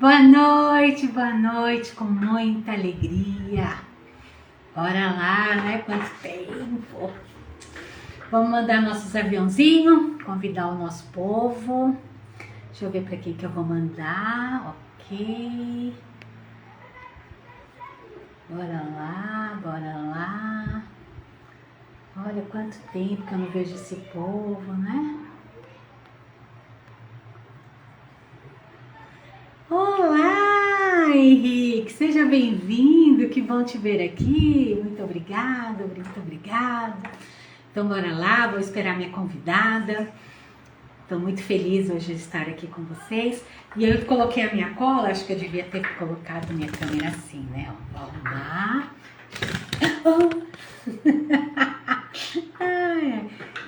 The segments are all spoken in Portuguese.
boa noite, com muita alegria. Bora lá, né? Quanto tempo. Vamos mandar nossos aviãozinhos, convidar o nosso povo. Deixa eu ver para quem que eu vou mandar. Ok. Bora lá, bora lá. Olha quanto tempo que eu não vejo esse povo, né? Olá, Henrique, seja bem-vindo, que bom te ver aqui. Muito obrigada, muito obrigada. Então, bora lá, vou esperar minha convidada. Estou muito feliz hoje de estar aqui com vocês. E eu coloquei a minha cola, acho que eu devia ter colocado minha câmera assim, né? Vamos lá.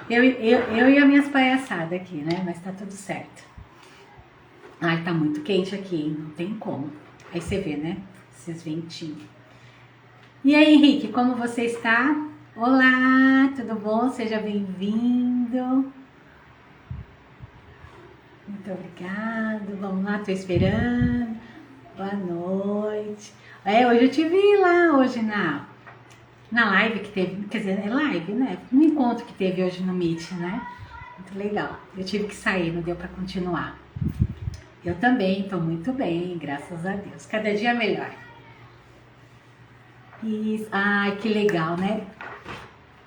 Eu e as minhas palhaçadas aqui, né? Mas tá tudo certo. Ai, tá muito quente aqui, hein? Não tem como. Aí você vê, né? Esses ventinhos. E aí, Henrique, como você está? Olá, tudo bom? Seja bem-vindo. Muito obrigado. Vamos lá, tô esperando. Boa noite. Hoje eu te vi lá, hoje na live que teve, quer dizer, é live, né? No encontro que teve hoje no Meet, né? Muito legal. Eu tive que sair, não deu para continuar. Eu também estou muito bem, graças a Deus. Cada dia melhor. Isso. Ai, que legal, né?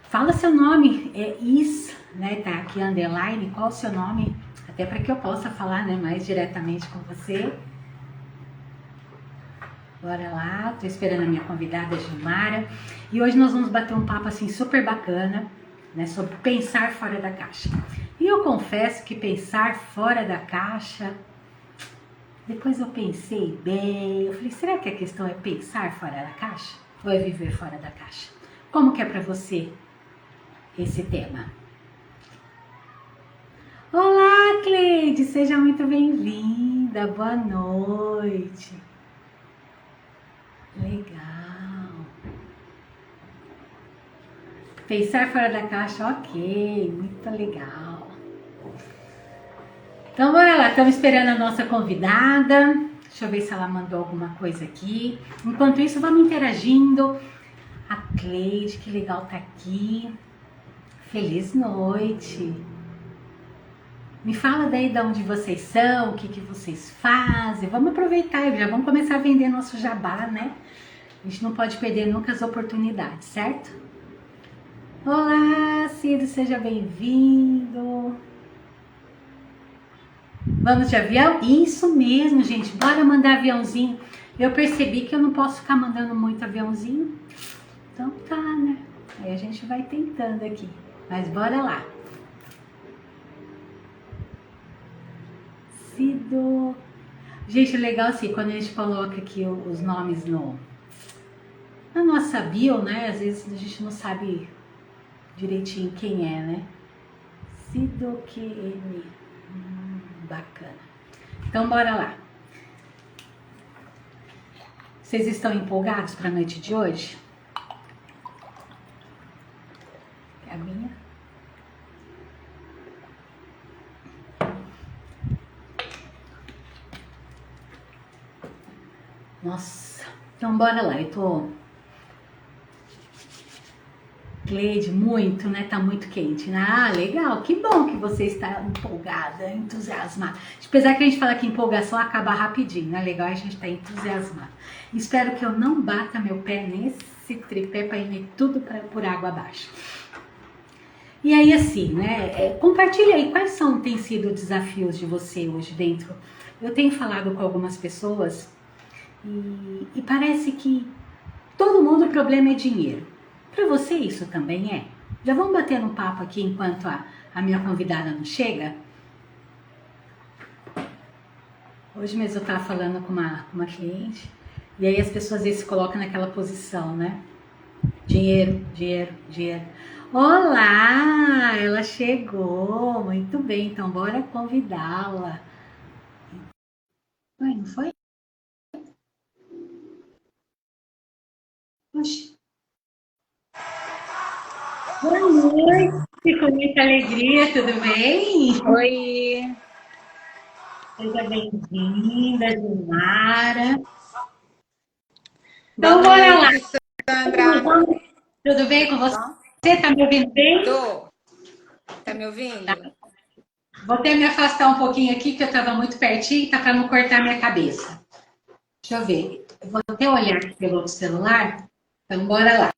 Fala seu nome, é Is, né? Tá aqui underline. Qual o seu nome? Até para que eu possa falar, né, mais diretamente com você. Bora lá, tô esperando a minha convidada Gilmara. E hoje nós vamos bater um papo assim super bacana, né, sobre pensar fora da caixa. E eu confesso que pensar fora da caixa, depois eu pensei bem, eu falei, será que a questão é pensar fora da caixa? Ou é viver fora da caixa? Como que é pra você esse tema? Olá, Cleide, seja muito bem-vinda, boa noite. Legal. Pensar fora da caixa, ok, muito legal. Então, bora lá, estamos esperando a nossa convidada. Deixa eu ver se ela mandou alguma coisa aqui. Enquanto isso, vamos interagindo. A Cleide, que legal tá aqui. Feliz noite. Me fala daí de onde vocês são, o que vocês fazem. Vamos aproveitar, já vamos começar a vender nosso jabá, né? A gente não pode perder nunca as oportunidades, certo? Olá, Cido, seja bem-vindo. Vamos de avião? Isso mesmo, gente. Bora mandar aviãozinho. Eu percebi que eu não posso ficar mandando muito aviãozinho. Então tá, né? Aí a gente vai tentando aqui. Mas bora lá. Cido. Gente, legal assim, quando a gente coloca aqui os nomes na nossa bio, né? Às vezes a gente não sabe direitinho quem é, né? Cido QM. Bacana. Então, bora lá. Vocês estão empolgados para a noite de hoje? É a minha? Nossa. Então, bora lá. Eu tô... Cleide, muito, né? Tá muito quente, né? Ah, legal, que bom que você está empolgada, entusiasmada. Apesar que a gente fala que empolgação acaba rapidinho, né? Legal a gente tá entusiasmado. Espero que eu não bata meu pé nesse tripé para ir tudo por água abaixo. E aí, assim, né? Compartilha aí quais têm sido os desafios de você hoje dentro. Eu tenho falado com algumas pessoas e parece que todo mundo o problema é dinheiro. Para você isso também é? Já vamos bater no papo aqui enquanto a minha convidada não chega? Hoje mesmo eu estava falando com uma cliente e aí as pessoas às vezes se colocam naquela posição, né? Dinheiro, dinheiro, dinheiro. Olá, ela chegou, muito bem, então bora convidá-la. Ué, não foi? Oxi. Boa noite, com muita alegria, tudo bem? Oi! Seja bem-vinda, Gilmara. Boa Então, bora lá. noite, Sandra. Tudo bem com você? Bom? Tá me ouvindo bem? Tô. Tá me ouvindo? Vou até me afastar um pouquinho aqui, que eu estava muito pertinho, tá para não cortar minha cabeça. Deixa eu ver. Eu vou até olhar aqui pelo outro celular. Então, bora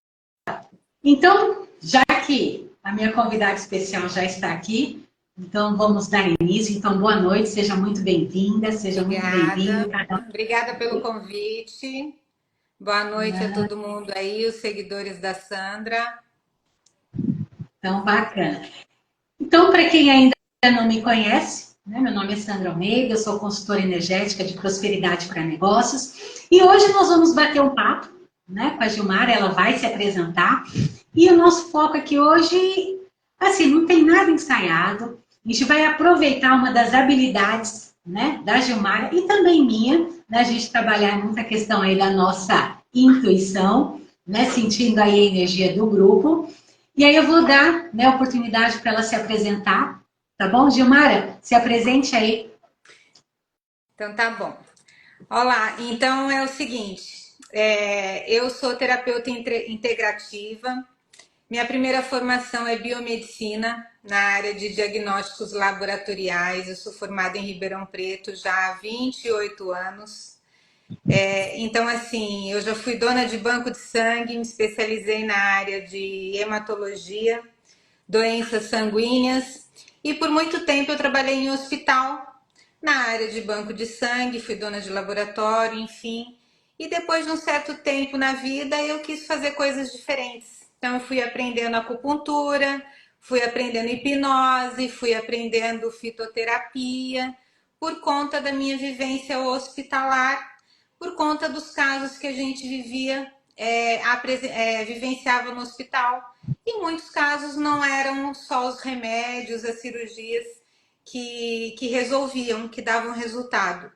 lá. Então, já que a minha convidada especial já está aqui, então vamos dar início. Então, boa noite, seja muito bem-vinda, seja muito bem-vindo. Obrigada. Obrigada pelo convite. Boa noite a todo mundo aí, os seguidores da Sandra. Então, bacana. Então, para quem ainda não me conhece, né, meu nome é Sandra Almeida, eu sou consultora energética de prosperidade para negócios. E hoje nós vamos bater um papo, né, com a Gilmara, ela vai se apresentar. E o nosso foco aqui hoje, assim, não tem nada ensaiado. A gente vai aproveitar uma das habilidades, né, da Gilmara e também minha, né, a gente trabalhar muita questão aí da nossa intuição, né, sentindo aí a energia do grupo. E aí eu vou dar, né, a oportunidade para ela se apresentar, tá bom? Gilmara, se apresente aí. Então tá bom. Olá, então é o seguinte, eu sou terapeuta integrativa. Minha primeira formação é biomedicina na área de diagnósticos laboratoriais. Eu sou formada em Ribeirão Preto já há 28 anos. Então, assim, eu já fui dona de banco de sangue, me especializei na área de hematologia, doenças sanguíneas, e por muito tempo eu trabalhei em hospital, na área de banco de sangue, fui dona de laboratório, enfim. E depois de um certo tempo na vida, eu quis fazer coisas diferentes. Então, eu fui aprendendo acupuntura, fui aprendendo hipnose, fui aprendendo fitoterapia, por conta da minha vivência hospitalar, por conta dos casos que a gente vivenciava no hospital. E muitos casos não eram só os remédios, as cirurgias que resolviam, que davam resultado.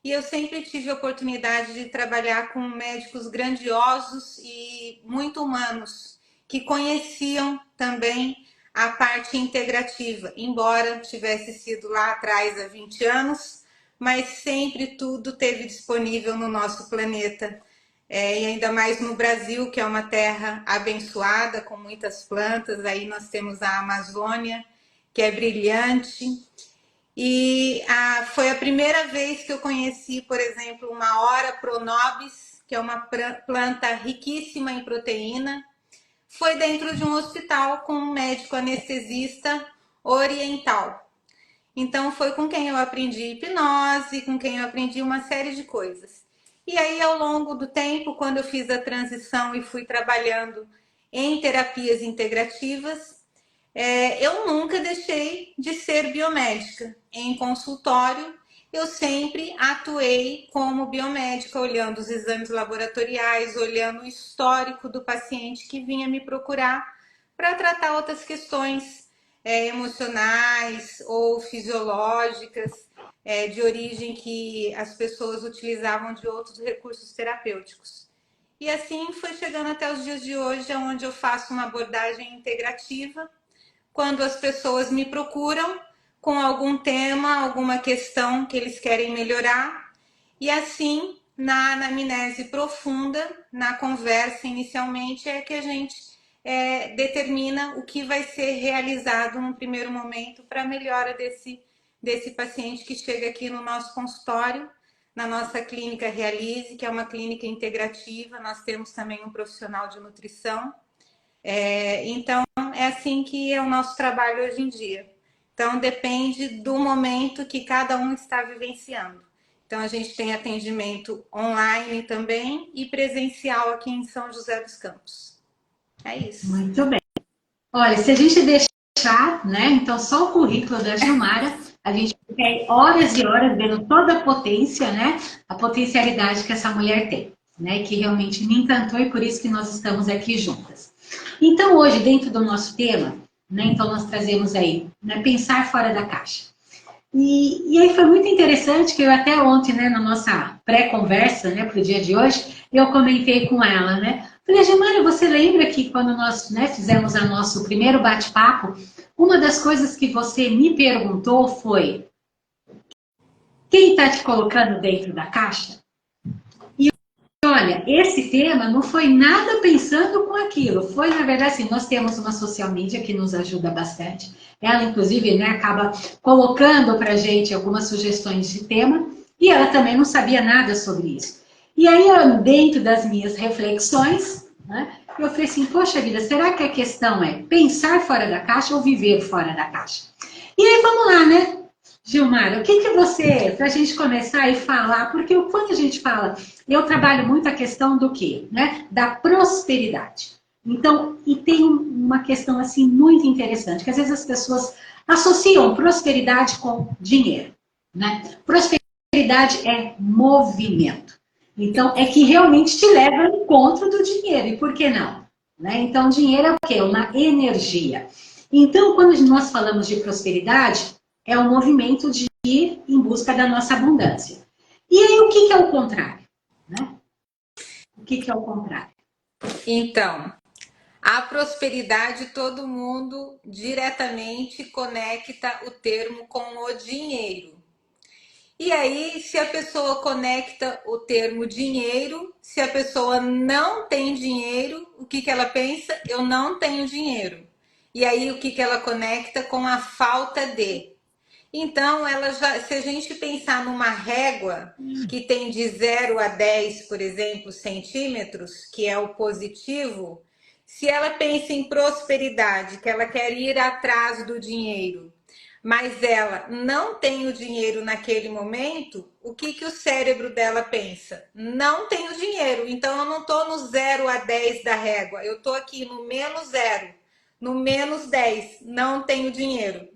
E eu sempre tive a oportunidade de trabalhar com médicos grandiosos e muito humanos, que conheciam também a parte integrativa, embora tivesse sido lá atrás há 20 anos, mas sempre tudo teve disponível no nosso planeta. E ainda mais no Brasil, que é uma terra abençoada, com muitas plantas. Aí nós temos a Amazônia, que é brilhante. E foi a primeira vez que eu conheci, por exemplo, uma Hora Pronobis, que é uma planta riquíssima em proteína. Foi dentro de um hospital com um médico anestesista oriental. Então foi com quem eu aprendi hipnose, com quem eu aprendi uma série de coisas. E aí, ao longo do tempo, quando eu fiz a transição e fui trabalhando em terapias integrativas, eu nunca deixei de ser biomédica. Em consultório, eu sempre atuei como biomédica, olhando os exames laboratoriais, olhando o histórico do paciente que vinha me procurar para tratar outras questões emocionais ou fisiológicas, de origem que as pessoas utilizavam de outros recursos terapêuticos. E assim foi chegando até os dias de hoje, onde eu faço uma abordagem integrativa quando as pessoas me procuram com algum tema, alguma questão que eles querem melhorar. E assim, na anamnese profunda, na conversa inicialmente, é que a gente determina o que vai ser realizado no primeiro momento para a melhora desse paciente que chega aqui no nosso consultório, na nossa clínica Realize, que é uma clínica integrativa. Nós temos também um profissional de nutrição. Então, é assim que é o nosso trabalho hoje em dia. Então, depende do momento que cada um está vivenciando. Então, a gente tem atendimento online também e presencial aqui em São José dos Campos. É isso. Muito bem. Olha, se a gente deixar, né, então só o currículo da Gilmara, a gente fica aí horas e horas vendo toda a potência, né, a potencialidade que essa mulher tem, né, que realmente me encantou e por isso que nós estamos aqui juntas. Então, hoje, dentro do nosso tema, né, então nós trazemos aí, né, pensar fora da caixa. E aí foi muito interessante que eu até ontem, né, na nossa pré-conversa, né, para o dia de hoje, eu comentei com ela, né? Falei, Gemara, você lembra que quando nós, né, fizemos o nosso primeiro bate-papo, uma das coisas que você me perguntou foi quem está te colocando dentro da caixa? E olha, esse tema não foi nada pensando com aquilo, foi na verdade assim, nós temos uma social media que nos ajuda bastante. Ela, inclusive, né, acaba colocando para a gente algumas sugestões de tema, e ela também não sabia nada sobre isso. E aí, dentro das minhas reflexões, né, eu falei assim, poxa vida, será que a questão é pensar fora da caixa ou viver fora da caixa? E aí, vamos lá, né? Gilmar, o que você, para a gente começar e falar, porque quando a gente fala, eu trabalho muito a questão do quê? Né? Da prosperidade. Então, e tem uma questão assim muito interessante, que às vezes as pessoas associam prosperidade com dinheiro. Né? Prosperidade é movimento. Então, é que realmente te leva ao encontro do dinheiro. E por que não? Né? Então, dinheiro é o quê? Uma energia. Então, quando nós falamos de prosperidade, é um movimento de ir em busca da nossa abundância. E aí, o que é o contrário? Né? O que é o contrário? Então, a prosperidade, todo mundo diretamente conecta o termo com o dinheiro. E aí, se a pessoa conecta o termo dinheiro, se a pessoa não tem dinheiro, o que ela pensa? Eu não tenho dinheiro. E aí, o que ela conecta com a falta de? Então, ela já, se a gente pensar numa régua que tem de 0 a 10, por exemplo, centímetros, que é o positivo, se ela pensa em prosperidade, que ela quer ir atrás do dinheiro, mas ela não tem o dinheiro naquele momento, o que o cérebro dela pensa? Não tenho dinheiro, então eu não estou no 0 a 10 da régua, eu estou aqui no menos 0, no menos 10, não tenho dinheiro.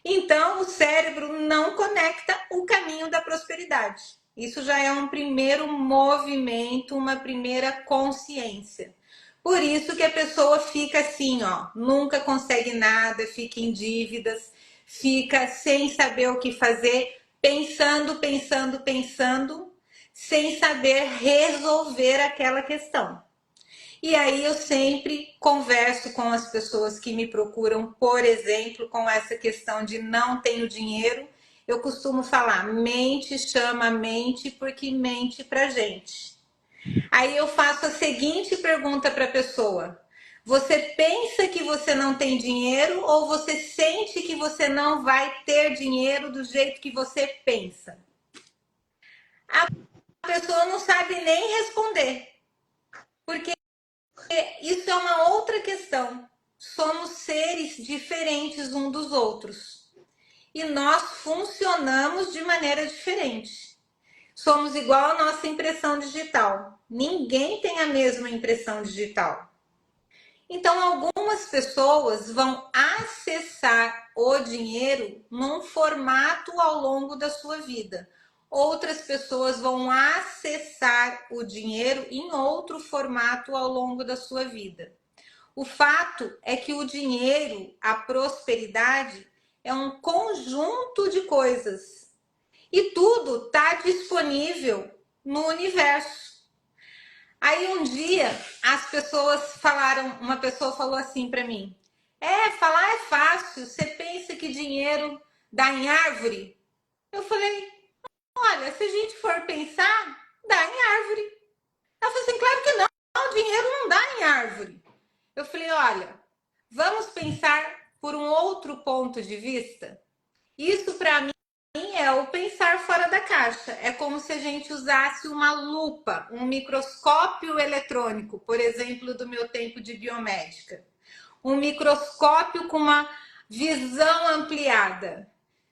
Então, o cérebro não conecta o caminho da prosperidade. Isso já é um primeiro movimento, uma primeira consciência. Por isso que a pessoa fica assim, ó, nunca consegue nada, fica em dívidas, fica sem saber o que fazer, pensando, pensando, pensando, sem saber resolver aquela questão. E aí eu sempre converso com as pessoas que me procuram, por exemplo, com essa questão de não tenho dinheiro. Eu costumo falar, mente chama mente porque mente pra gente. Aí eu faço a seguinte pergunta para a pessoa: você pensa que você não tem dinheiro ou você sente que você não vai ter dinheiro do jeito que você pensa? A pessoa não sabe nem responder, porque isso é uma outra questão. Somos seres diferentes uns dos outros e nós funcionamos de maneira diferente. Somos igual à nossa impressão digital. Ninguém tem a mesma impressão digital. Então, algumas pessoas vão acessar o dinheiro num formato ao longo da sua vida. Outras pessoas vão acessar o dinheiro em outro formato ao longo da sua vida. O fato é que o dinheiro, a prosperidade, é um conjunto de coisas. E tudo está disponível no universo. Aí um dia as pessoas falaram, uma pessoa falou assim para mim: falar é fácil, você pensa que dinheiro dá em árvore? Eu falei: olha, se a gente for pensar, dá em árvore. Ela falou assim: claro que não, o dinheiro não dá em árvore. Eu falei: olha, vamos pensar por um outro ponto de vista? Isso para mim é o pensar fora da caixa. É como se a gente usasse uma lupa, um microscópio eletrônico, por exemplo, do meu tempo de biomédica. Um microscópio com uma visão ampliada.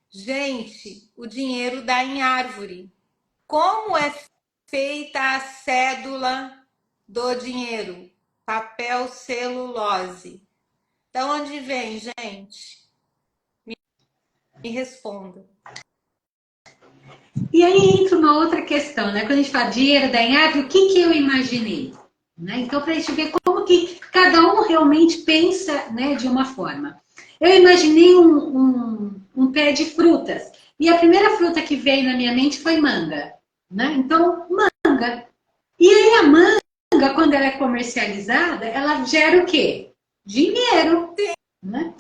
Gente, o dinheiro dá em árvore. Como é feita a cédula do dinheiro? Papel celulose. Da onde vem, gente? Me responda. E aí entra uma outra questão, né? Quando a gente fala dinheiro da árvore, o que eu imaginei? Né? Então, para a gente ver como que cada um realmente pensa, né, de uma forma. Eu imaginei um pé de frutas. E a primeira fruta que veio na minha mente foi manga. Né? Então, manga. E aí a manga, quando ela é comercializada, ela gera o quê? Dinheiro. Né?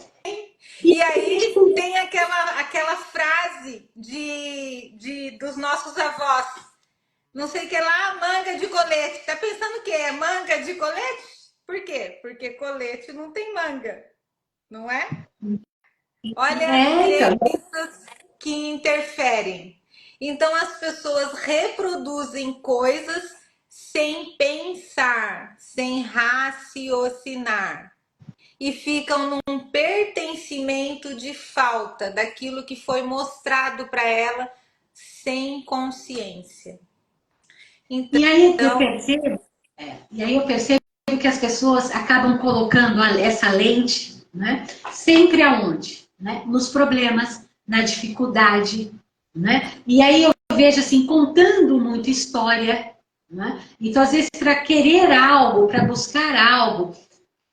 E aí tem aquela frase de dos nossos avós. Não sei o que lá, manga de colete. Tá pensando o quê? É manga de colete? Por quê? Porque colete não tem manga, não é? Olha as Então, crenças que interferem. Então as pessoas reproduzem coisas sem pensar, sem raciocinar e ficam num pertencimento de falta daquilo que foi mostrado para ela sem consciência. e aí eu Então, percebo, e aí eu percebo que as pessoas acabam colocando essa lente, né, sempre aonde? Né? Nos problemas, na dificuldade, né? E aí eu vejo assim, contando muita história, né? Então, às vezes, para querer algo, para buscar algo,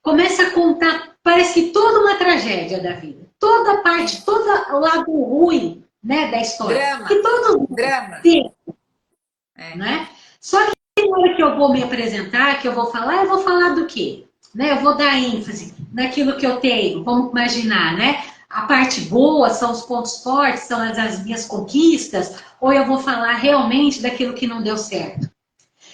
começa a contar, parece que toda uma tragédia da vida, toda a parte, todo o lado ruim, né, da história, drama, que todos drama. têm, É. né? Só que na hora que eu vou me apresentar, que eu vou falar do quê? Né? Eu vou dar ênfase naquilo que eu tenho, vamos imaginar, né? A parte boa são os pontos fortes, são as minhas conquistas, ou eu vou falar realmente daquilo que não deu certo?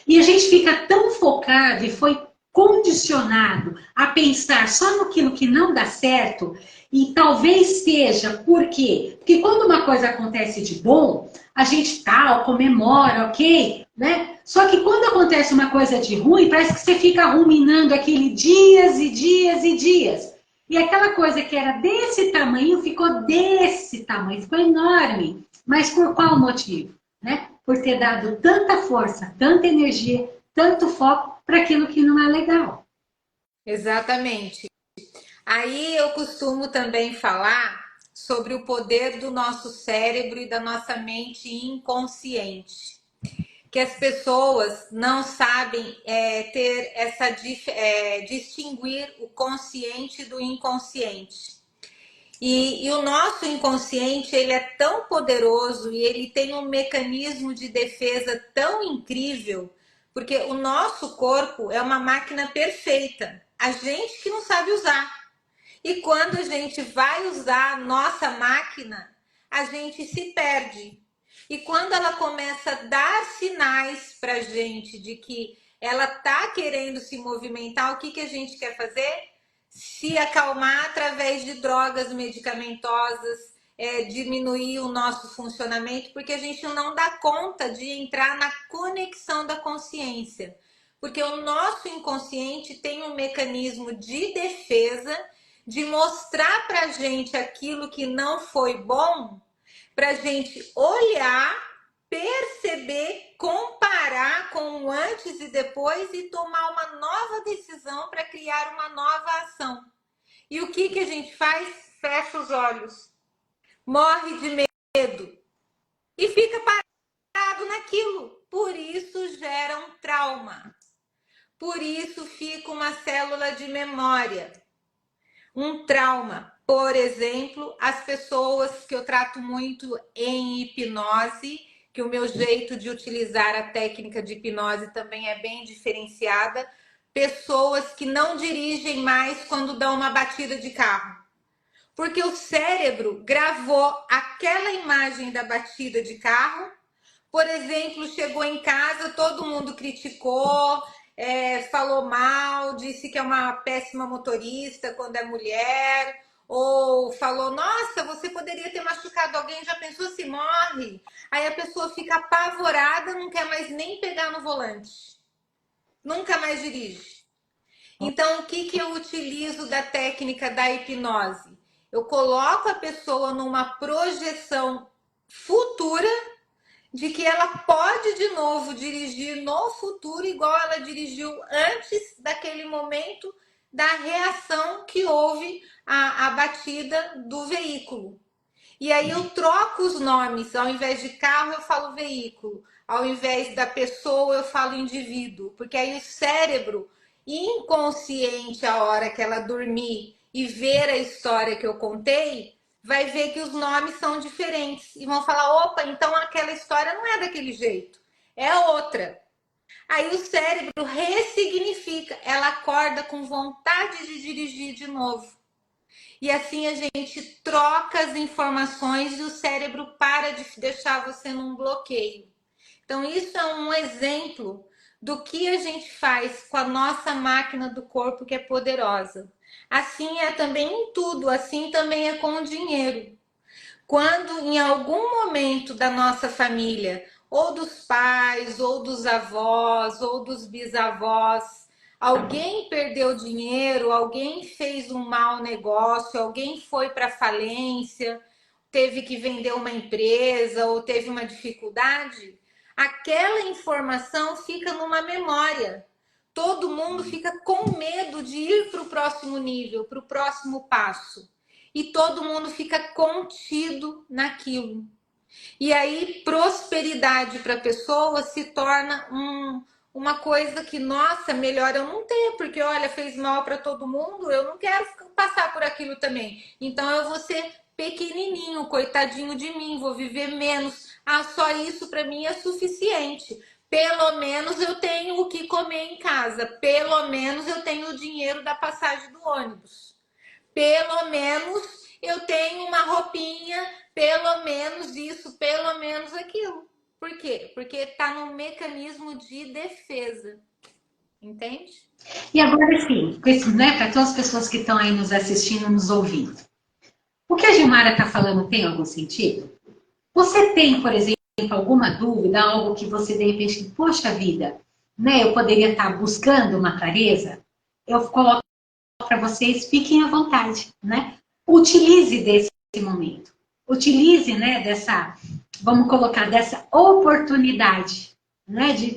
E a gente fica tão focado e foi condicionado a pensar só naquilo que não dá certo, e talvez seja por quê? Porque quando uma coisa acontece de bom, a gente tal, comemora, ok? Né? Só que quando acontece uma coisa de ruim, parece que você fica ruminando aquele dias e dias e dias. E aquela coisa que era desse tamanho ficou desse tamanho, ficou enorme. Mas por qual motivo? Né? Por ter dado tanta força, tanta energia, tanto foco para aquilo que não é legal. Exatamente. Aí eu costumo também falar sobre o poder do nosso cérebro e da nossa mente inconsciente. Que as pessoas não sabem ter essa distinguir o consciente do inconsciente. E o nosso inconsciente ele é tão poderoso e ele tem um mecanismo de defesa tão incrível, porque o nosso corpo é uma máquina perfeita. A gente que não sabe usar. E quando a gente vai usar a nossa máquina, a gente se perde. E quando ela começa a dar sinais para a gente de que ela está querendo se movimentar, o que a gente quer fazer? Se acalmar através de drogas medicamentosas, diminuir o nosso funcionamento, porque a gente não dá conta de entrar na conexão da consciência. Porque o nosso inconsciente tem um mecanismo de defesa de mostrar para a gente aquilo que não foi bom, para a gente olhar, perceber, comparar com o antes e depois e tomar uma nova decisão para criar uma nova ação. E o que a gente faz? Fecha os olhos, morre de medo e fica parado naquilo. Por isso gera um trauma. Por isso fica uma célula de memória. Um trauma. Por exemplo, as pessoas que eu trato muito em hipnose, que o meu jeito de utilizar a técnica de hipnose também é bem diferenciada, pessoas que não dirigem mais quando dão uma batida de carro. Porque o cérebro gravou aquela imagem da batida de carro. Por exemplo, chegou em casa, todo mundo criticou, falou mal, disse que é uma péssima motorista quando é mulher, ou falou, nossa, você poderia ter machucado alguém, já pensou se morre? Aí a pessoa fica apavorada, não quer mais nem pegar no volante, nunca mais dirige. Então, o que eu utilizo da técnica da hipnose? Eu coloco a pessoa numa projeção futura de que ela pode de novo dirigir no futuro igual ela dirigiu antes daquele momento da reação que houve a batida do veículo. E aí eu troco os nomes, ao invés de carro eu falo veículo, ao invés da pessoa eu falo indivíduo, porque aí o cérebro inconsciente, a hora que ela dormir e ver a história que eu contei, vai ver que os nomes são diferentes e vão falar, opa, então aquela história não é daquele jeito, é outra. Aí o cérebro ressignifica, ela acorda com vontade de dirigir de novo. e assim a gente troca as informações e o cérebro para de deixar você num bloqueio. Então, isso é um exemplo do que a gente faz com a nossa máquina do corpo, que é poderosa. Assim é também em tudo, assim também é com o dinheiro. Quando em algum momento da nossa família, ou dos pais, ou dos avós, ou dos bisavós, alguém perdeu dinheiro, alguém fez um mau negócio, alguém foi para falência, teve que vender uma empresa ou teve uma dificuldade, aquela informação fica numa memória. Todo mundo fica com medo de ir para o próximo nível, para o próximo passo. E todo mundo fica contido naquilo. E aí, prosperidade para a pessoa se torna uma coisa que, nossa, melhor eu não ter, porque olha, fez mal para todo mundo, eu não quero passar por aquilo também. Então eu vou ser pequenininho, coitadinho de mim, vou viver menos. Ah, só isso para mim é suficiente. Pelo menos eu tenho o que comer em casa, pelo menos eu tenho o dinheiro da passagem do ônibus. Pelo menos eu tenho uma roupinha, pelo menos isso, pelo menos aquilo. Por quê? Porque está no mecanismo de defesa. Entende? E agora sim, né, para todas as pessoas que estão aí nos assistindo, nos ouvindo. O que a Gilmara está falando tem algum sentido? Você tem, por exemplo, alguma dúvida, algo que você de repente, poxa vida, né, eu poderia estar buscando uma clareza? Eu coloco para vocês, fiquem à vontade, né? Utilize desse momento. Utilize, né, dessa, vamos colocar, dessa oportunidade, né, de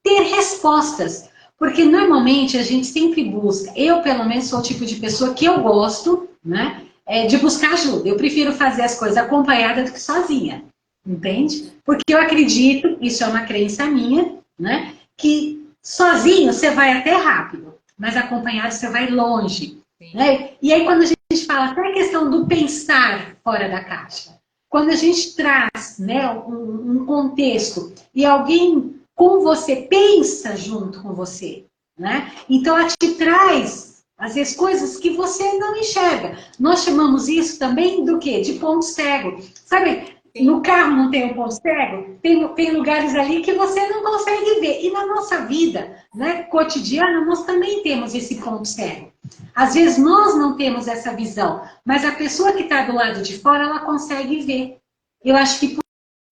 ter respostas. Porque normalmente a gente sempre busca, eu pelo menos sou o tipo de pessoa que eu gosto, né, de buscar ajuda. Eu prefiro fazer as coisas acompanhada do que sozinha, entende? Porque eu acredito, isso é uma crença minha, né, que sozinho você vai até rápido, mas acompanhado você vai longe. Né? E aí, quando a gente fala até a questão do pensar fora da caixa, quando a gente traz, né, um contexto e alguém com você pensa junto com você, né? Então, ela te traz, às vezes, coisas que você não enxerga. Nós chamamos isso também do quê? De ponto cego. Sabe, no carro não tem um ponto cego? Tem lugares ali que você não consegue ver. E na nossa vida, né, cotidiana, nós também temos esse ponto cego. Às vezes nós não temos essa visão, mas a pessoa que está do lado de fora, ela consegue ver. Eu acho que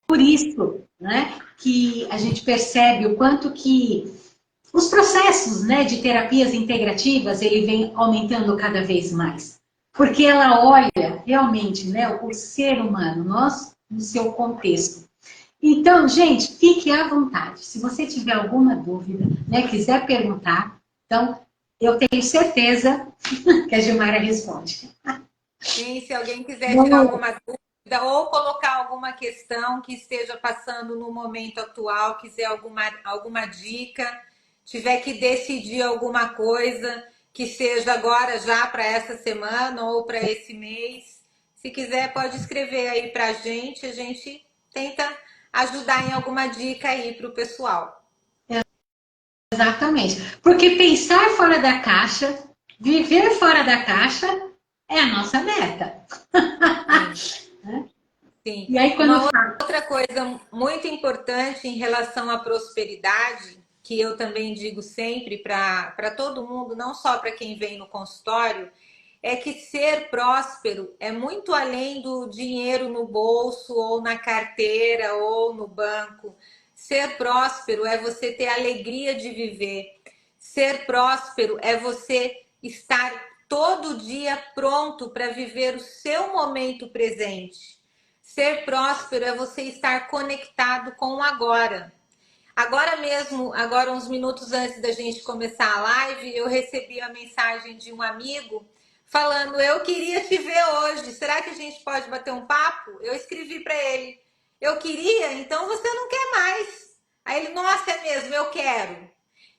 por isso, né, que a gente percebe o quanto que os processos, né, de terapias integrativas, ele vem aumentando cada vez mais. Porque ela olha realmente, né, o ser humano, nós no seu contexto. Então, gente, fique à vontade. Se você tiver alguma dúvida, né, quiser perguntar, então eu tenho certeza que a Gilmara responde. Sim, se alguém quiser tirar Bom, alguma dúvida ou colocar alguma questão que esteja passando no momento atual, quiser alguma dica, tiver que decidir alguma coisa que seja agora já para essa semana ou para esse mês, se quiser pode escrever aí para a gente tenta ajudar em alguma dica aí para o pessoal. exatamente. Porque pensar fora da caixa, viver fora da caixa, é a nossa meta. Sim, sim. E aí, quando eu Uma falo. outra coisa muito importante em relação à prosperidade, que eu também digo sempre para todo mundo, não só para quem vem no consultório, é que ser próspero é muito além do dinheiro no bolso, ou na carteira, ou no banco. Ser próspero é você ter alegria de viver. Ser próspero é você estar todo dia pronto para viver o seu momento presente. Ser próspero é você estar conectado com o agora. Agora mesmo, agora uns minutos antes da gente começar a live, eu recebi a mensagem de um amigo falando: eu queria te ver hoje, será que a gente pode bater um papo? Eu escrevi para ele: eu queria, então você não quer mais. Aí ele: nossa, é mesmo, eu quero.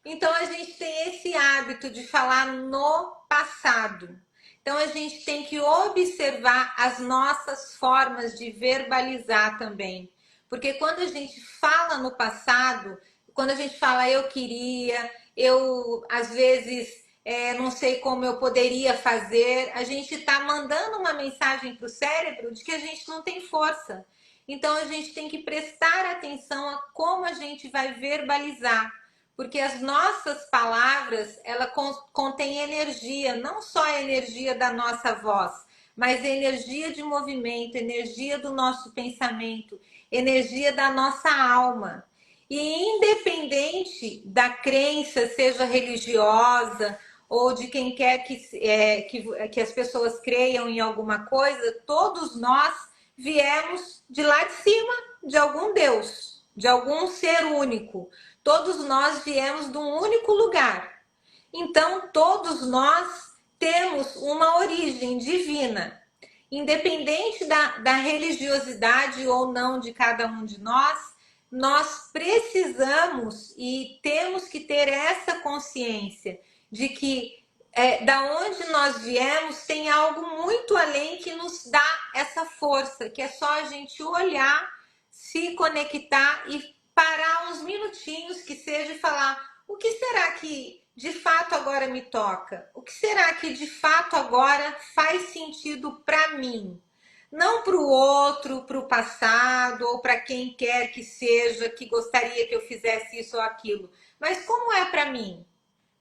Então a gente tem esse hábito de falar no passado. Então a gente tem que observar as nossas formas de verbalizar também. Porque quando a gente fala no passado, quando a gente fala eu queria, eu às vezes não sei como eu poderia fazer. A gente está mandando uma mensagem para o cérebro de que a gente não tem força. Então a gente tem que prestar atenção a como a gente vai verbalizar, porque as nossas palavras, ela contém energia, não só a energia da nossa voz, mas energia de movimento, energia do nosso pensamento, energia da nossa alma. E independente da crença, seja religiosa ou de quem quer que as pessoas creiam em alguma coisa, todos nós viemos de lá de cima, de algum Deus, de algum ser único. Todos nós viemos de um único lugar. Então, todos nós temos uma origem divina. Independente da religiosidade ou não de cada um de nós precisamos e temos que ter essa consciência de que da onde nós viemos tem algo muito além que nos dá essa força, que é só a gente olhar, se conectar e parar uns minutinhos que seja e falar: o que será que de fato agora me toca? O que será que de fato agora faz sentido para mim? Não para o outro, para o passado, ou para quem quer que seja, que gostaria que eu fizesse isso ou aquilo. Mas como é para mim?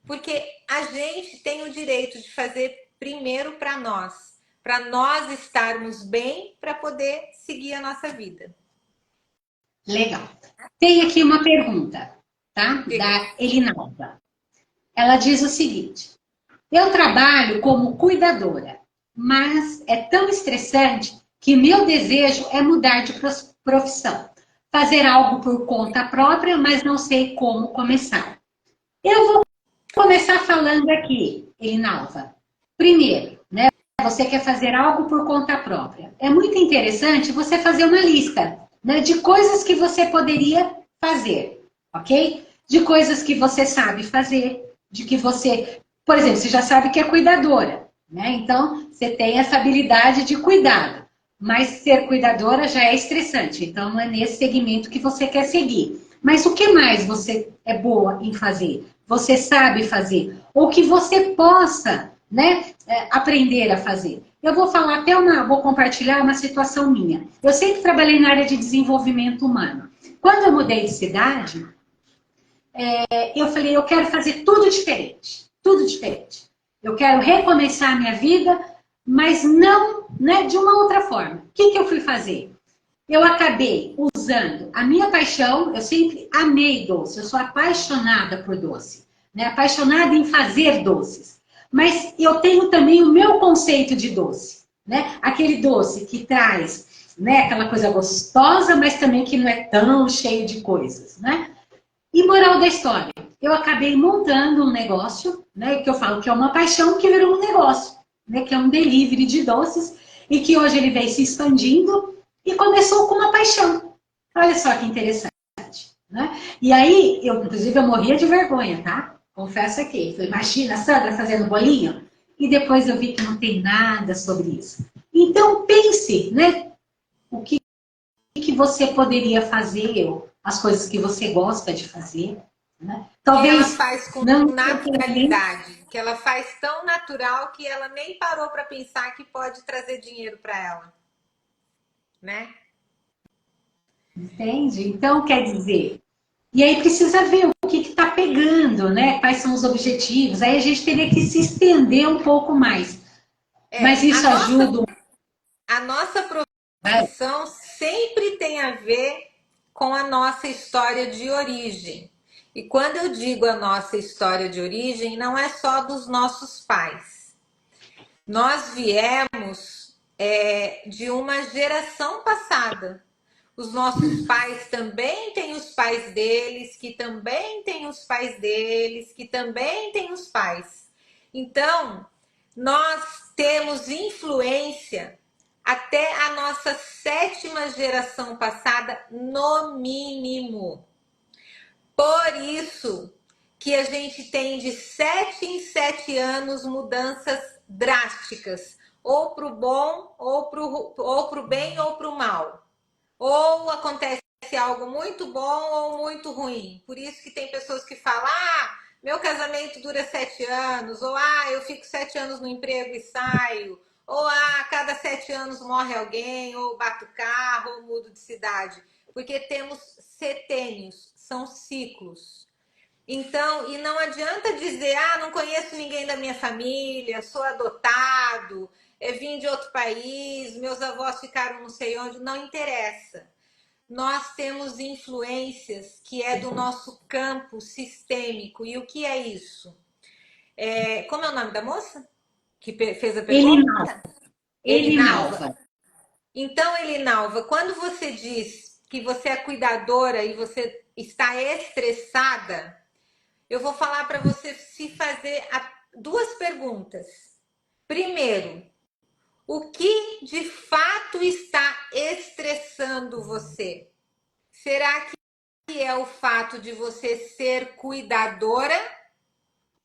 Porque a gente tem o direito de fazer primeiro para nós estarmos bem, para poder seguir a nossa vida. Legal. Tem aqui uma pergunta, tá? Da Elinalva. Ela diz o seguinte: eu trabalho como cuidadora, mas é tão estressante que meu desejo é mudar de profissão. Fazer algo por conta própria, mas não sei como começar. Eu vou começar falando aqui, Elinalva. Primeiro, né? Você quer fazer algo por conta própria. É muito interessante você fazer uma lista, né, de coisas que você poderia fazer, ok? De coisas que você sabe fazer, de que você, por exemplo, você já sabe que é cuidadora, né? Então, você tem essa habilidade de cuidado. Mas ser cuidadora já é estressante, então não é nesse segmento que você quer seguir. Mas o que mais você é boa em fazer? Você sabe fazer? Ou que você possa, né, aprender a fazer? Eu vou falar vou compartilhar uma situação minha. Eu sempre trabalhei na área de desenvolvimento humano. Quando eu mudei de cidade, eu falei, eu quero fazer tudo diferente. Tudo diferente. Eu quero recomeçar a minha vida, mas não, né, de uma outra forma. O que eu fui fazer? Eu acabei usando a minha paixão, eu sempre amei doce, eu sou apaixonada por doce, né? Apaixonada em fazer doces. Mas eu tenho também o meu conceito de doce, né? Aquele doce que traz, né, aquela coisa gostosa, mas também que não é tão cheio de coisas, né? E moral da história, eu acabei montando um negócio, né, que eu falo que é uma paixão que virou um negócio, né, que é um delivery de doces, e que hoje ele vem se expandindo e começou com uma paixão. Olha só que interessante, né? E aí, inclusive, eu morria de vergonha, tá? Confesso aqui. Falei, imagina a Sandra fazendo bolinho? E depois eu vi que não tem nada sobre isso. Então, pense, né? O que você poderia fazer, as coisas que você gosta de fazer, né? Talvez que ela Talvez faz com não naturalidade, que ela faz tão natural que ela nem parou para pensar que pode trazer dinheiro para ela, né? Entende? Então, quer dizer, e aí precisa ver o que está pegando, né? Quais são os objetivos. Aí a gente teria que se estender um pouco mais. Mas isso ajuda. A nossa profissão sempre tem a ver com a nossa história de origem. E quando eu digo a nossa história de origem, não é só dos nossos pais. Nós viemos de uma geração passada. Os nossos pais também têm os pais deles, que também têm os pais deles, que também têm os pais. Então, nós temos influência até a nossa sétima geração passada, no mínimo. Por isso que a gente tem de 7 em 7 anos mudanças drásticas, ou para o bom, ou para o bem, ou para o mal. Ou acontece algo muito bom ou muito ruim. Por isso que tem pessoas que falam, meu casamento dura 7 anos, ou eu fico 7 anos no emprego e saio, ou a cada 7 anos morre alguém, ou bato carro, ou mudo de cidade. Porque temos setênios, são ciclos. Então, e não adianta dizer, não conheço ninguém da minha família, sou adotado, vim de outro país, meus avós ficaram não sei onde, não interessa. Nós temos influências que é do nosso campo sistêmico. E o que é isso? Como é o nome da moça que fez a pergunta? Elinalva. Elinalva. Elinalva. Então, Elinalva, quando você diz que você é cuidadora e você está estressada, eu vou falar para você se fazer duas perguntas. Primeiro, o que de fato está estressando você? Será que é o fato de você ser cuidadora?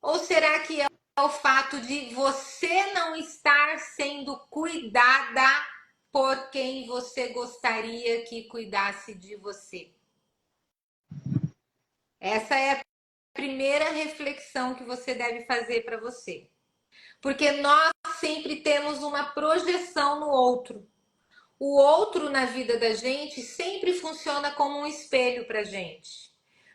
Ou será que é o fato de você não estar sendo cuidada por quem você gostaria que cuidasse de você? Essa é a primeira reflexão que você deve fazer para você. Porque nós sempre temos uma projeção no outro. O outro na vida da gente sempre funciona como um espelho para gente.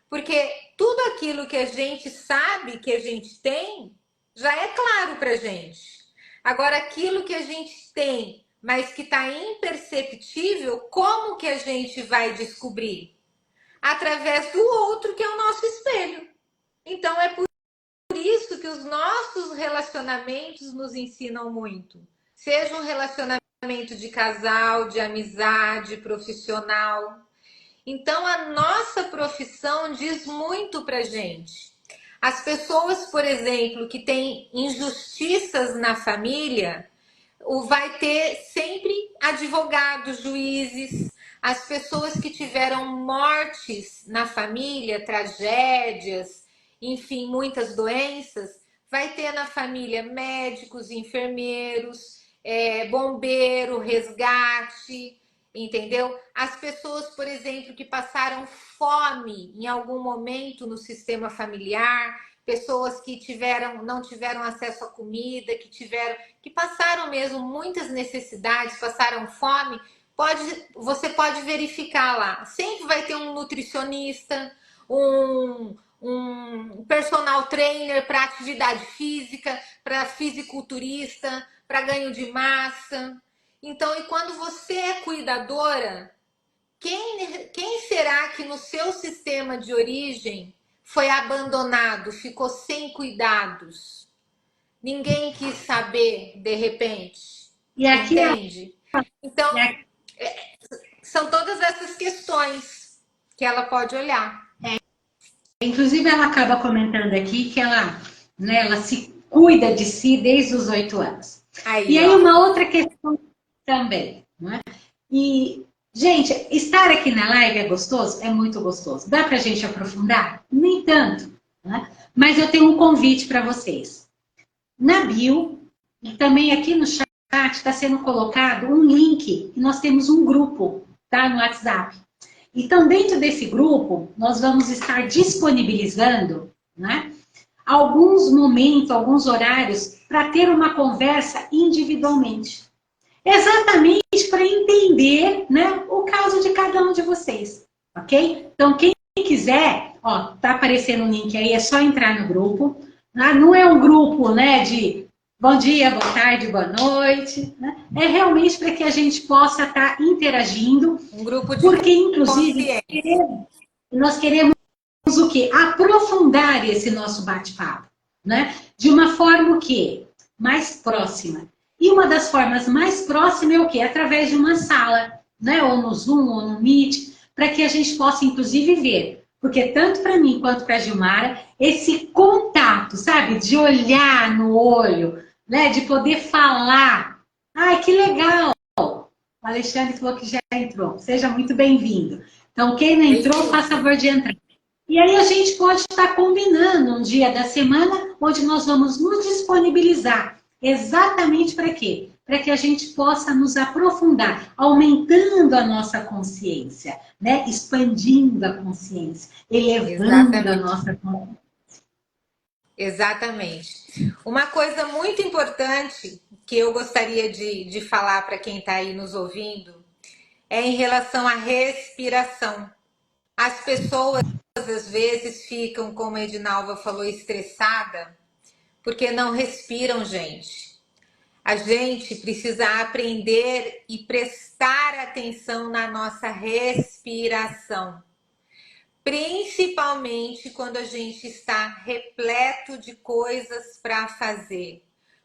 Porque tudo aquilo que a gente sabe que a gente tem já é claro para gente. Agora, aquilo que a gente tem, mas que está imperceptível, como que a gente vai descobrir? Através do outro, que é o nosso espelho. Então, é por isso que os nossos relacionamentos nos ensinam muito. Seja um relacionamento de casal, de amizade, profissional. Então, a nossa profissão diz muito pra gente. As pessoas, por exemplo, que têm injustiças na família, vai ter sempre advogados, juízes, as pessoas que tiveram mortes na família, tragédias, enfim, muitas doenças, vai ter na família médicos, enfermeiros, bombeiro, resgate, entendeu? As pessoas, por exemplo, que passaram fome em algum momento no sistema familiar, pessoas que não tiveram acesso à comida, que passaram mesmo muitas necessidades, passaram fome, você pode verificar lá. Sempre vai ter um nutricionista, um personal trainer para atividade física, para fisiculturista, para ganho de massa. Então, e quando você é cuidadora, quem será que no seu sistema de origem foi abandonado, ficou sem cuidados? Ninguém quis saber, de repente. E aqui, Entende? Então, e aqui, são todas essas questões que ela pode olhar. inclusive, ela acaba comentando aqui que ela, né, ela se cuida de si desde os 8 anos. Aí, E aí, ó. uma outra questão também, né? E, gente, estar aqui na live é gostoso? É muito gostoso. Dá pra gente aprofundar? Nem tanto, né? Mas eu tenho um convite para vocês. Na bio, e também aqui no chat, está sendo colocado um link, e nós temos um grupo, tá? No WhatsApp. Então, dentro desse grupo, nós vamos estar disponibilizando, né, alguns momentos, alguns horários, para ter uma conversa individualmente. Exatamente para entender, né, o caso de cada um de vocês, ok? Então, quem quiser, ó, tá aparecendo um link aí, é só entrar no grupo. Não é um grupo, né, de bom dia, boa tarde, boa noite, né? É realmente para que a gente possa estar interagindo, Um grupo de porque, inclusive, consciência. nós queremos o quê? Aprofundar esse nosso bate-papo, né? De uma forma o quê? Mais próxima. E uma das formas mais próximas é o quê? Através de uma sala, né? Ou no Zoom, ou no Meet, para que a gente possa, inclusive, ver. Porque tanto para mim quanto para a Gilmara, esse contato, sabe? De olhar no olho, né? De poder falar. Ai, que legal! O Alexandre falou que já entrou. Seja muito bem-vindo. Então, quem não entrou, faça favor de entrar. E aí a gente pode estar combinando um dia da semana onde nós vamos nos disponibilizar. Exatamente para quê? Para que a gente possa nos aprofundar, aumentando a nossa consciência, né? Expandindo a consciência, elevando a nossa consciência. Exatamente. Uma coisa muito importante que eu gostaria de falar para quem está aí nos ouvindo é em relação à respiração. As pessoas às vezes ficam, como a Edinalva falou, estressada porque não respiram, gente. A gente precisa aprender e prestar atenção na nossa respiração, principalmente quando a gente está repleto de coisas para fazer,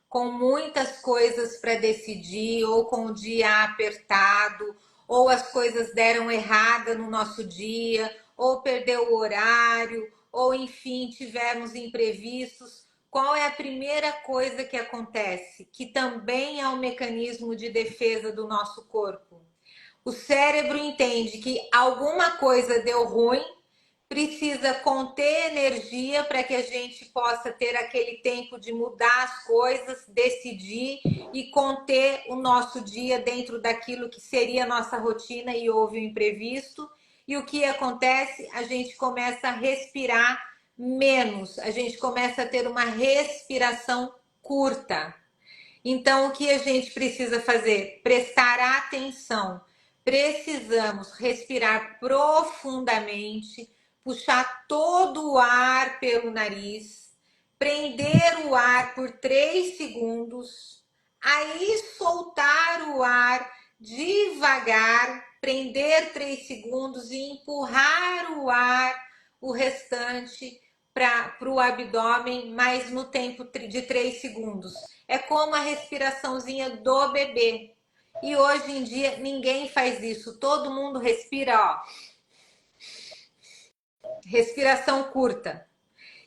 com muitas coisas para decidir, ou com o dia apertado, ou as coisas deram errada no nosso dia, ou perdeu o horário, ou enfim, tivemos imprevistos. Qual é a primeira coisa que acontece? Que também é um mecanismo de defesa do nosso corpo. O cérebro entende que alguma coisa deu ruim, precisa conter energia para que a gente possa ter aquele tempo de mudar as coisas, decidir e conter o nosso dia dentro daquilo que seria a nossa rotina, e houve um imprevisto. E o que acontece? A gente começa a respirar menos, a gente começa a ter uma respiração curta. Então, o que a gente precisa fazer? Prestar atenção. Precisamos respirar profundamente, puxar todo o ar pelo nariz, prender o ar por 3 segundos, aí soltar o ar devagar, prender 3 segundos e empurrar o ar, o restante, para o abdômen, mas no tempo de 3 segundos. É como a respiraçãozinha do bebê. E hoje em dia ninguém faz isso. Todo mundo respira, ó, respiração curta.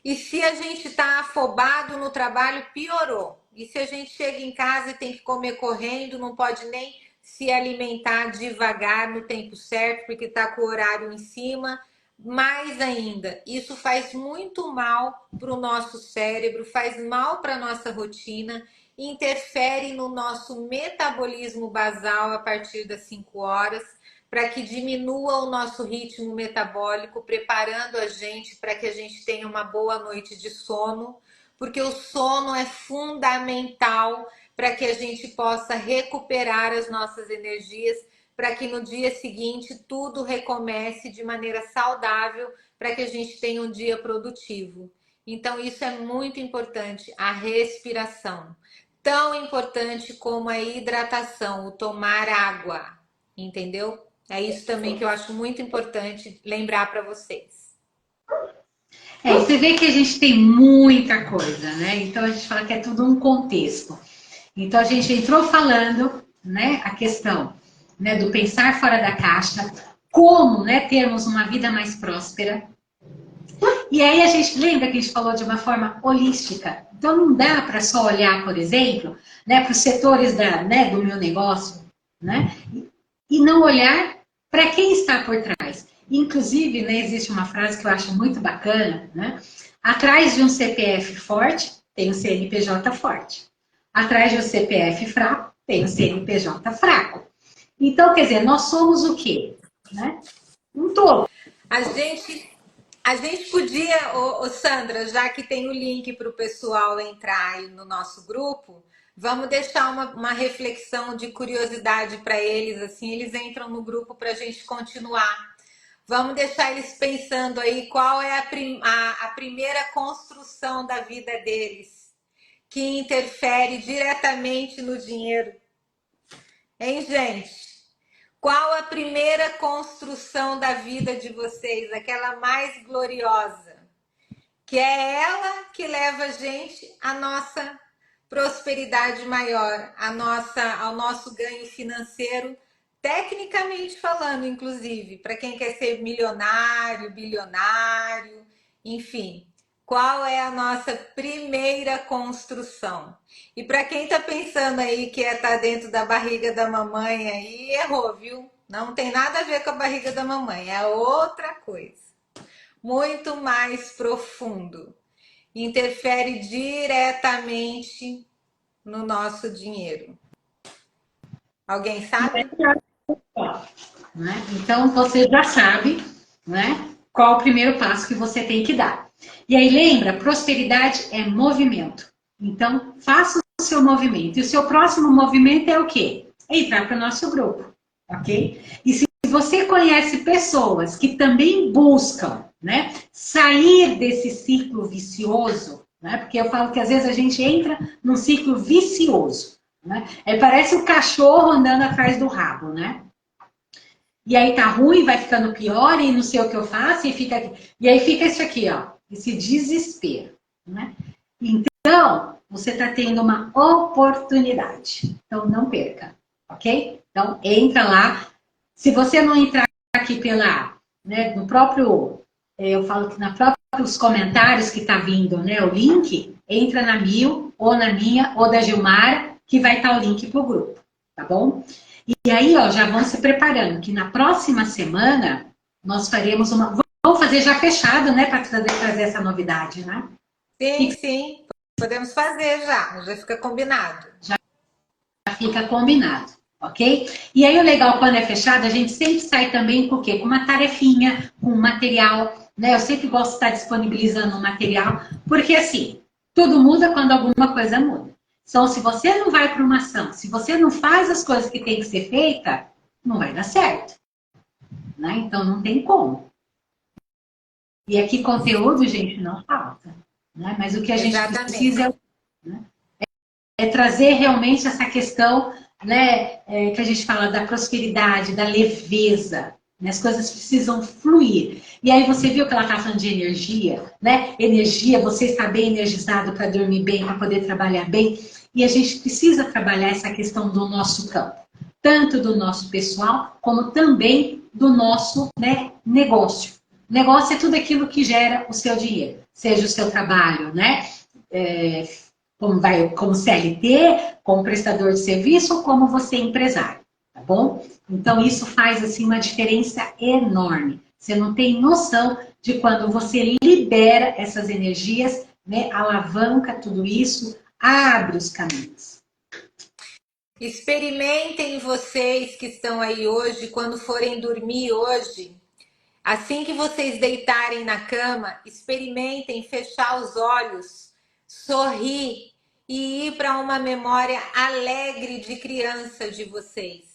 E se a gente está afobado no trabalho, piorou. E se a gente chega em casa e tem que comer correndo, não pode nem se alimentar devagar no tempo certo, porque está com o horário em cima. Mais ainda, isso faz muito mal para o nosso cérebro, faz mal para a nossa rotina, interfere no nosso metabolismo basal a partir das 5 horas, para que diminua o nosso ritmo metabólico, preparando a gente para que a gente tenha uma boa noite de sono, porque o sono é fundamental para que a gente possa recuperar as nossas energias, para que no dia seguinte tudo recomece de maneira saudável, para que a gente tenha um dia produtivo. Então, isso é muito importante, a respiração. Tão importante como a hidratação, o tomar água, entendeu? É isso também que eu acho muito importante lembrar para vocês. Você vê que a gente tem muita coisa, né? Então a gente fala que é tudo um contexto. Então a gente entrou falando, né, a questão, né, do pensar fora da caixa, como, né, termos uma vida mais próspera. E aí a gente lembra que a gente falou de uma forma holística. Então não dá para só olhar, por exemplo, né, para os setores né, do meu negócio, né, e não olhar para quem está por trás. Inclusive, né, existe uma frase que eu acho muito bacana, né? Atrás de um CPF forte, tem um CNPJ forte. Atrás de um CPF fraco, tem um CNPJ fraco. Então, quer dizer, nós somos o quê? Né? Um todo. A gente, a gente podia, Sandra, já que tem o link para o pessoal entrar aí no nosso grupo, vamos deixar uma reflexão de curiosidade para eles, assim, eles entram no grupo para a gente continuar. Vamos deixar eles pensando aí qual é a primeira construção da vida deles, que interfere diretamente no dinheiro. Hein, gente? Qual a primeira construção da vida de vocês, aquela mais gloriosa? Que é ela que leva a gente à nossa prosperidade maior, ao nosso ganho financeiro, tecnicamente falando, inclusive, para quem quer ser milionário, bilionário, enfim. Qual é a nossa primeira construção? E para quem está pensando aí que é estar dentro da barriga da mamãe aí, errou, viu? Não tem nada a ver com a barriga da mamãe, é outra coisa. Muito mais profundo. Interfere diretamente no nosso dinheiro. Alguém sabe? Né? Então você já sabe, né, qual o primeiro passo que você tem que dar. E aí lembra, prosperidade é movimento. Então, faça o seu movimento. E o seu próximo movimento é o quê? É entrar para o nosso grupo, ok? E se você conhece pessoas que também buscam, né, sair desse ciclo vicioso, né, porque eu falo que às vezes a gente entra num ciclo vicioso, né? Parece o cachorro andando atrás do rabo, né? E aí tá ruim, vai ficando pior, e não sei o que eu faço, e aí fica isso aqui, ó, esse desespero, né? Então, você está tendo uma oportunidade. Então, não perca, ok? Então, entra lá. Se você não entrar aqui né, no próprio, eu falo que na próprios comentários que está vindo, né, o link, entra na Mil, ou na minha, ou da Gilmara, que vai estar o link para o grupo, tá bom? E aí, ó, já vão se preparando, que na próxima semana nós faremos uma. Vamos fazer já fechado, né, para trazer essa novidade, né? Sim, sim. Podemos fazer já fica combinado. Já fica combinado, ok? E aí o legal quando é fechado, a gente sempre sai também com o quê? Com uma tarefinha, com um material, né? Eu sempre gosto de estar disponibilizando um material, porque assim, tudo muda quando alguma coisa muda. Então, se você não vai para uma ação, se você não faz as coisas que tem que ser feita, não vai dar certo, né? Então não tem como. E aqui conteúdo, gente, não falta, né? Mas o que a gente Exatamente. precisa é trazer realmente essa questão, né, que a gente fala da prosperidade, da leveza. Né? As coisas precisam fluir. E aí você viu que ela está falando de energia, né? Energia, você está bem energizado para dormir bem, para poder trabalhar bem. E a gente precisa trabalhar essa questão do nosso campo, tanto do nosso pessoal, como também do nosso, né, negócio. Negócio é tudo aquilo que gera o seu dinheiro, seja o seu trabalho, né? Como CLT, como prestador de serviço ou como você é empresário, tá bom? Então isso faz assim uma diferença enorme. Você não tem noção de quando você libera essas energias, né, alavanca tudo isso, abre os caminhos. Experimentem vocês que estão aí hoje, quando forem dormir hoje, assim que vocês deitarem na cama, experimentem fechar os olhos, sorrir e ir para uma memória alegre de criança de vocês.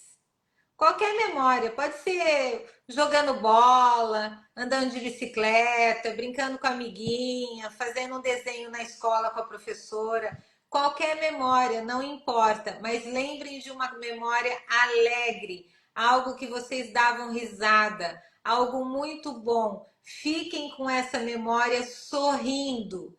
Qualquer memória, pode ser jogando bola, andando de bicicleta, brincando com a amiguinha, fazendo um desenho na escola com a professora. Qualquer memória, não importa, mas lembrem de uma memória alegre, algo que vocês davam risada, algo muito bom. Fiquem com essa memória sorrindo.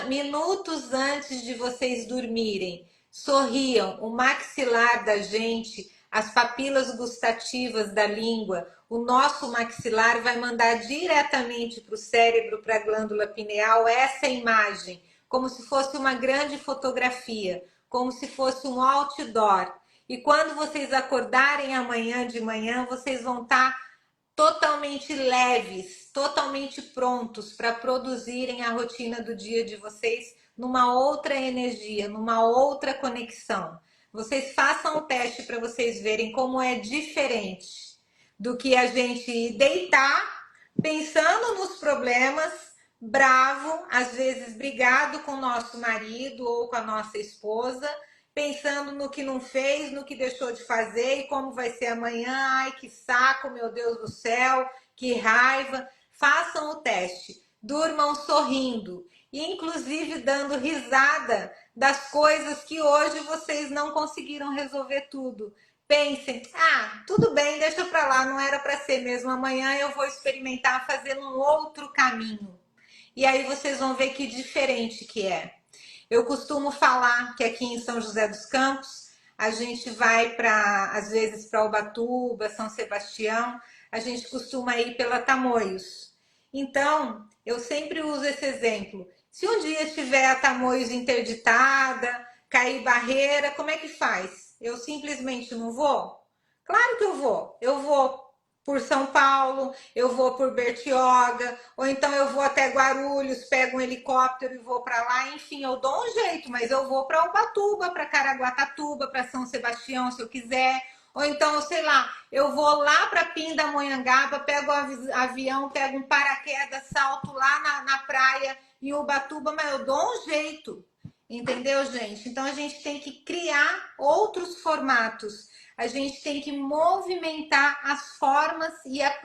Minutos antes de vocês dormirem, sorriam. O maxilar da gente, as papilas gustativas da língua, o nosso maxilar vai mandar diretamente para o cérebro, para a glândula pineal, essa imagem, como se fosse uma grande fotografia, como se fosse um outdoor. E quando vocês acordarem amanhã de manhã, vocês vão estar totalmente leves, totalmente prontos para produzirem a rotina do dia de vocês numa outra energia, numa outra conexão. Vocês façam o teste para vocês verem como é diferente do que a gente deitar pensando nos problemas, bravo, às vezes brigado com o nosso marido ou com a nossa esposa, pensando no que não fez, no que deixou de fazer e como vai ser amanhã. Ai, que saco, meu Deus do céu, que raiva. Façam o teste, durmam sorrindo e inclusive dando risada das coisas que hoje vocês não conseguiram resolver tudo. Pensem, tudo bem, deixa para lá, não era para ser mesmo. Amanhã eu vou experimentar fazer um outro caminho. E aí vocês vão ver que diferente que é. Eu costumo falar que aqui em São José dos Campos, a gente vai para, às vezes, para Ubatuba, São Sebastião, a gente costuma ir pela Tamoios. Então, eu sempre uso esse exemplo. Se um dia tiver a Tamoios interditada, cair barreira, como é que faz? Eu simplesmente não vou? Claro que eu vou. Eu vou por São Paulo, eu vou por Bertioga, ou então eu vou até Guarulhos, pego um helicóptero e vou para lá. Enfim, eu dou um jeito, mas eu vou para Ubatuba, para Caraguatatuba, para São Sebastião, se eu quiser, Ou então, sei lá, eu vou lá para Pindamonhangaba, pego o avião, pego um paraquedas, salto lá na praia em Ubatuba, mas eu dou um jeito, entendeu, gente? Então a gente tem que criar outros formatos, a gente tem que movimentar as formas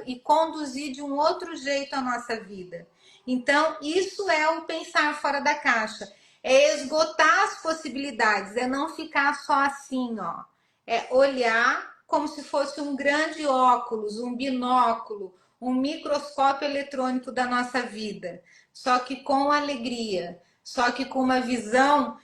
e conduzir de um outro jeito a nossa vida. Então, isso é o pensar fora da caixa, é esgotar as possibilidades, é não ficar só assim, ó. É olhar como se fosse um grande óculos, um binóculo, um microscópio eletrônico da nossa vida, só que com alegria, só que com uma visão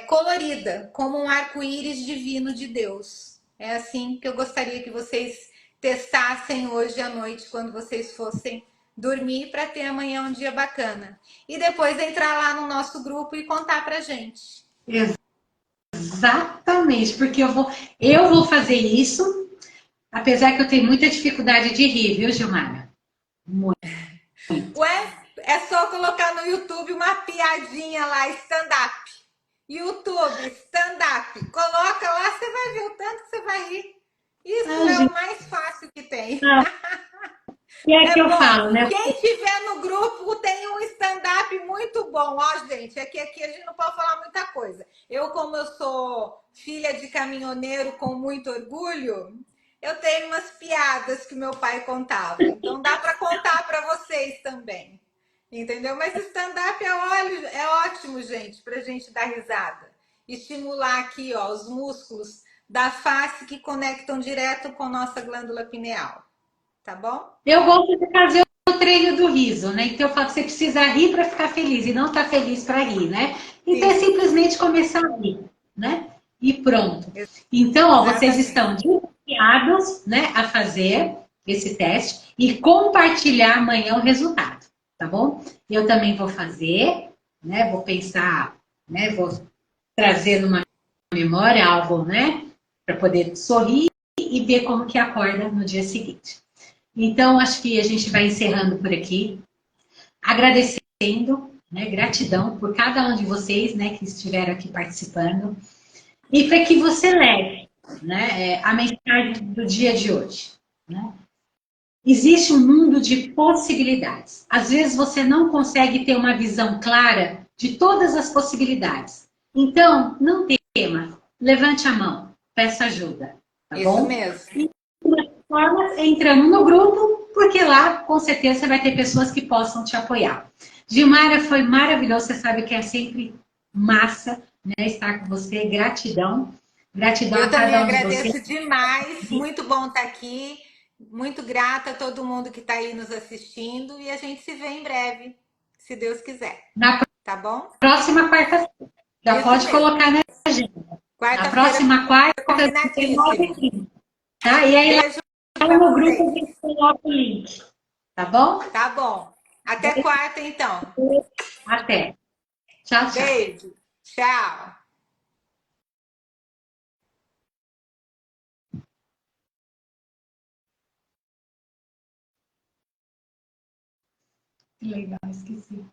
colorida, como um arco-íris divino de Deus. É assim que eu gostaria que vocês testassem hoje à noite, quando vocês fossem dormir, para ter amanhã um dia bacana. E depois entrar lá no nosso grupo e contar pra gente. Exatamente, porque eu vou fazer isso, apesar que eu tenho muita dificuldade de rir, viu, Gilmara? Muito. Ué, é só colocar no YouTube uma piadinha lá, stand-up. YouTube, stand-up. Coloca lá, você vai ver o tanto que você vai rir. Isso Ah, é gente, o mais fácil que tem. e é que É eu bom. falo, né? Quem tiver no grupo tem um stand-up muito bom. Ó, gente, aqui a gente não pode falar muita coisa. Eu, como eu sou filha de caminhoneiro com muito orgulho, eu tenho umas piadas que meu pai contava. Então dá para contar para vocês também. Entendeu? Mas stand-up é ótimo, gente, para a gente dar risada. Estimular aqui, ó, os músculos da face que conectam direto com nossa glândula pineal. Tá bom? Eu gosto de fazer o treino do riso, né? Então eu falo que você precisa rir para ficar feliz e não estar feliz para rir, né? Então é Sim. simplesmente começar a rir, né? E pronto. Então, ó, vocês Exatamente. estão desafiados, né, a fazer esse teste e compartilhar amanhã o resultado, tá bom? Eu também vou fazer, né? Vou pensar, né? Vou trazer numa memória algo, né? Para poder sorrir e ver como que acorda no dia seguinte. Então, acho que a gente vai encerrando por aqui, agradecendo, né, gratidão por cada um de vocês, né, que estiveram aqui participando, e para que você leve, né, a mensagem do dia de hoje. Né? Existe um mundo de possibilidades. Às vezes você não consegue ter uma visão clara de todas as possibilidades. Então, não tema, levante a mão, peça ajuda, tá Isso bom? mesmo. Forma entrando no grupo, porque lá com certeza você vai ter pessoas que possam te apoiar. Gilmara, foi maravilhoso, você sabe que é sempre massa, né, estar com você, gratidão, gratidão Eu a também cada um de vocês. agradeço demais. Muito bom estar aqui. Muito grata a todo mundo que está aí nos assistindo. E a gente se vê em breve, se Deus quiser. Na Tá bom? próxima quarta-feira, já Isso pode mesmo. colocar na agenda. Na Quarta-feira próxima quarta, 19 combinadíssimo. h tá? E aí lá Beijo para no grupo a vocês. gente coloca o link, tá bom? Tá bom. Até quarta, então. Até. Tchau, tchau. Beijo. Tchau. Que legal, esqueci.